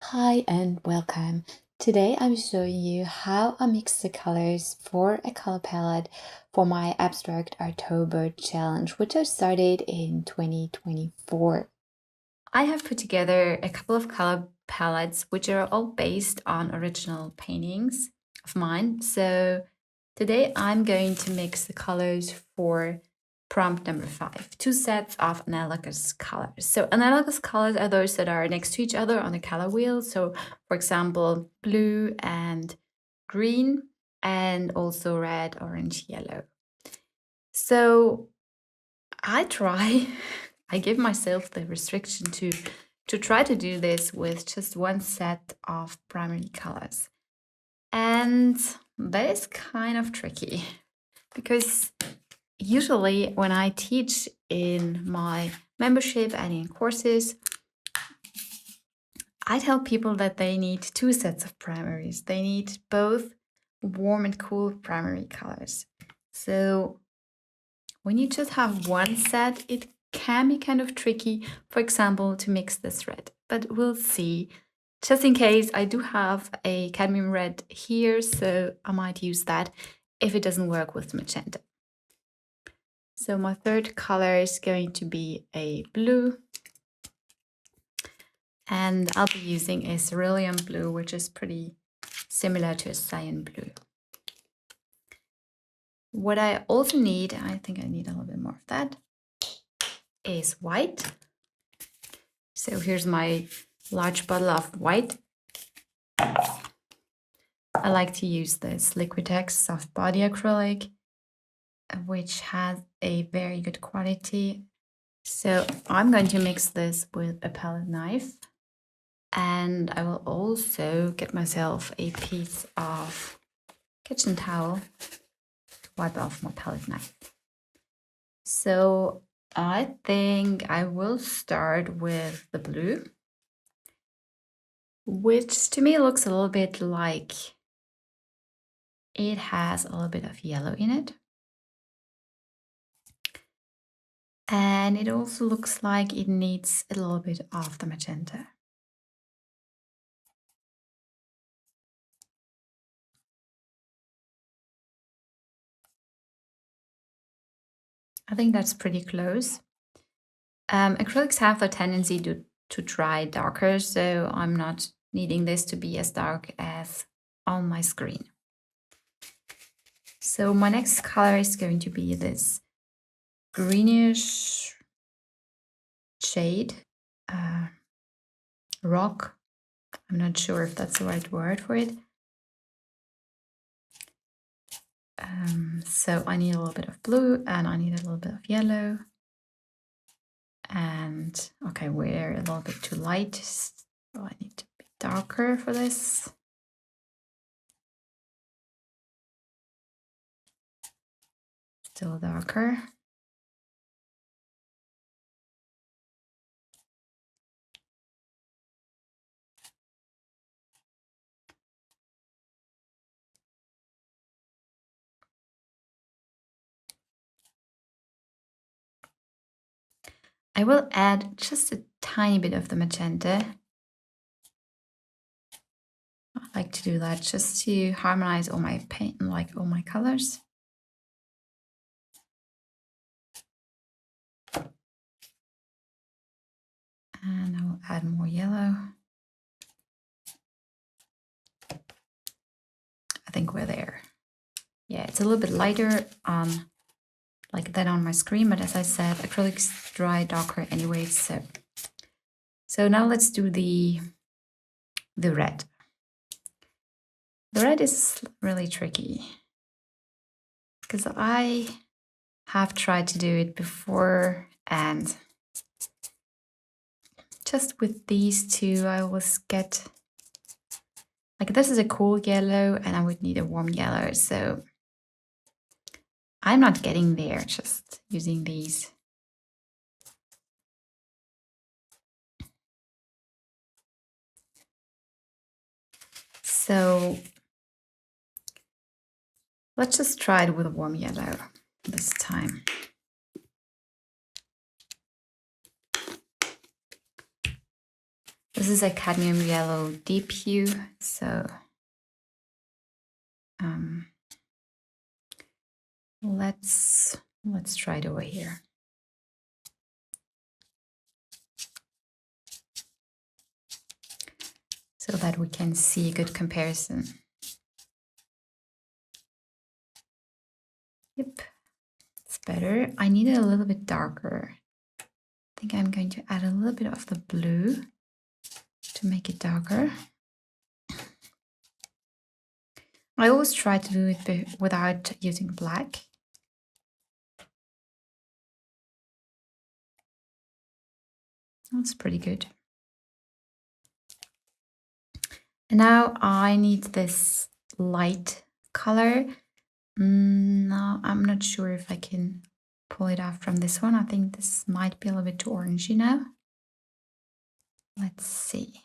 Hi and welcome. Today I'm showing you how I mix the colors for a color palette for my Abstract October challenge, which I started in 2024. I have put together a couple of color palettes which are all based on original paintings of mine. So today I'm going to mix the colors for prompt number 5, 2 sets of analogous colors. So analogous colors are those that are next to each other on the color wheel. So for example, blue and green, and also red, orange, yellow. So I give myself the restriction to try to do this with just one set of primary colors. And that is kind of tricky because usually when I teach in my membership and in courses, I tell people that they need 2 sets of primaries. They need both warm and cool primary colors. So when you just have one set, it can be kind of tricky, for example, to mix this red, but we'll see. Just in case, I do have a cadmium red here, so I might use that if it doesn't work with magenta. So my third color is going to be a blue, and I'll be using a cerulean blue, which is pretty similar to a cyan blue. What I also need, I think I need a little bit more of that, is white. So here's my large bottle of white. I like to use this Liquitex soft body acrylic, which has a very good quality. So I'm going to mix this with a palette knife, and I will also get myself a piece of kitchen towel to wipe off my palette knife. So I think I will start with the blue, which to me looks a little bit like it has a little bit of yellow in it. And it also looks like it needs a little bit of the magenta. I think that's pretty close. Acrylics have a tendency to dry darker, so I'm not needing this to be as dark as on my screen. So my next color is going to be this greenish shade, rock. I'm not sure if that's the right word for it. So I need a little bit of blue and I need a little bit of yellow. And okay, we're a little bit too light, so I need to be darker for this. Still darker. I will add just a tiny bit of the magenta. I like to do that just to harmonize all my paint, like all my colors. And I will add more yellow. I think we're there. Yeah, it's a little bit lighter like that on my screen, but as I said, acrylics dry darker anyway. So now let's do the red. The red is really tricky because I have tried to do it before, and just with these two, I always get like this is a cool yellow and I would need a warm yellow. So I'm not getting there just using these. So let's just try it with a warm yellow this time. This is a Cadmium Yellow Deep Hue, so let's try it over here. So that we can see a good comparison. Yep, it's better. I need it a little bit darker. I think I'm going to add a little bit of the blue to make it darker. I always try to do it without using black. That's pretty good. And now I need this light color. No, I'm not sure if I can pull it off from this one. I think this might be a little bit too orangey now. Let's see.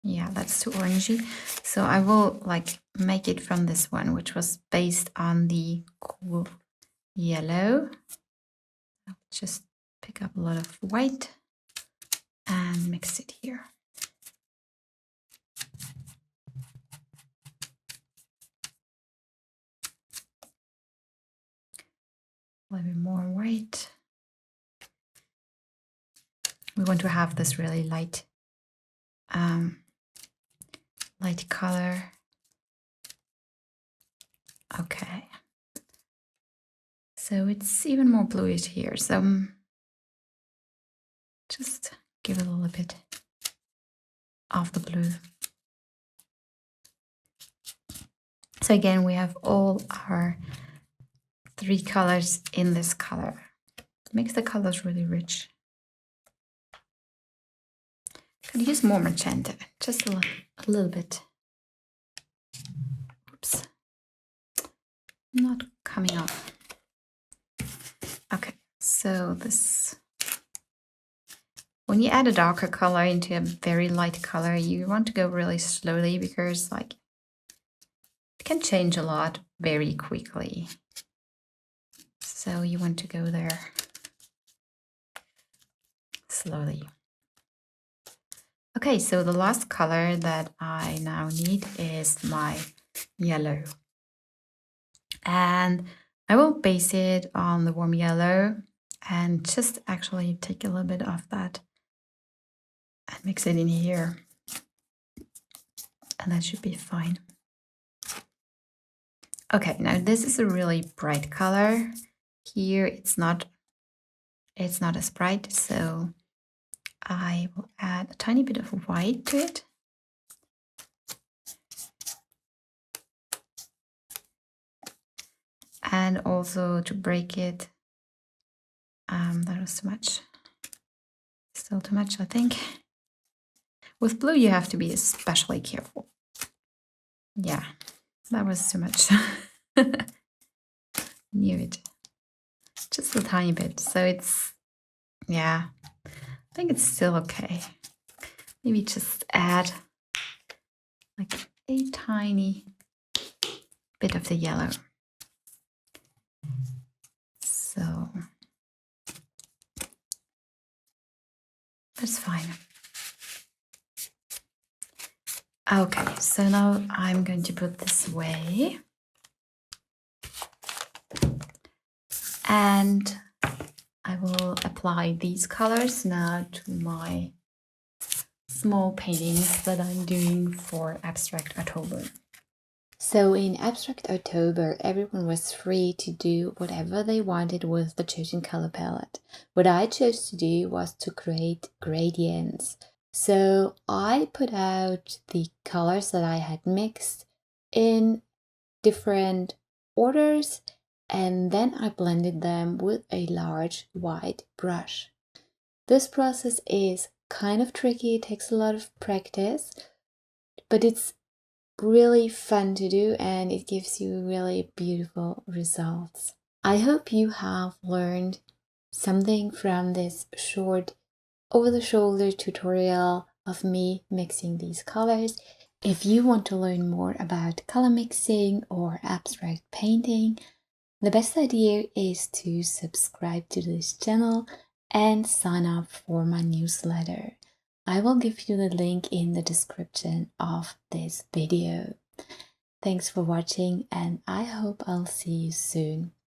Yeah, that's too orangey. So I will like make it from this one, which was based on the cool yellow. I'll just pick up a lot of white and mix it here. A little bit more white. We want to have this really light light color. Okay. So it's even more bluish here. So just give it a little bit of the blue. So again, we have all our 3 colors in this color. It makes the colors really rich. Could use more magenta, just a little bit. Oops, not coming off. Okay, so this, when you add a darker color into a very light color, you want to go really slowly because like it can change a lot very quickly. So you want to go there slowly. Okay, so the last color that I now need is my yellow. And I will base it on the warm yellow and just actually take a little bit of that and mix it in here. And that should be fine. Okay, now this is a really bright color. Here it's not as bright, so I will add a tiny bit of white to it. And also to break it, that was too much. Still too much, I think. With blue, you have to be especially careful. Yeah, that was too much. Knew it. Just a tiny bit. So it's, yeah, I think it's still okay. Maybe just add like a tiny bit of the yellow. So that's fine. Okay, so now I'm going to put this away. And I will apply these colors now to my small paintings that I'm doing for Abstract October. So in Abstract October, everyone was free to do whatever they wanted with the chosen color palette. What I chose to do was to create gradients. So I put out the colors that I had mixed in different orders, and then I blended them with a large white brush. This process is kind of tricky, it takes a lot of practice, but it's really fun to do and it gives you really beautiful results. I hope you have learned something from this short over-the-shoulder tutorial of me mixing these colors. If you want to learn more about color mixing or abstract painting, The best idea is to subscribe to this channel and sign up for my newsletter. I will give you the link in the description of this video. Thanks for watching, and I hope I'll see you soon.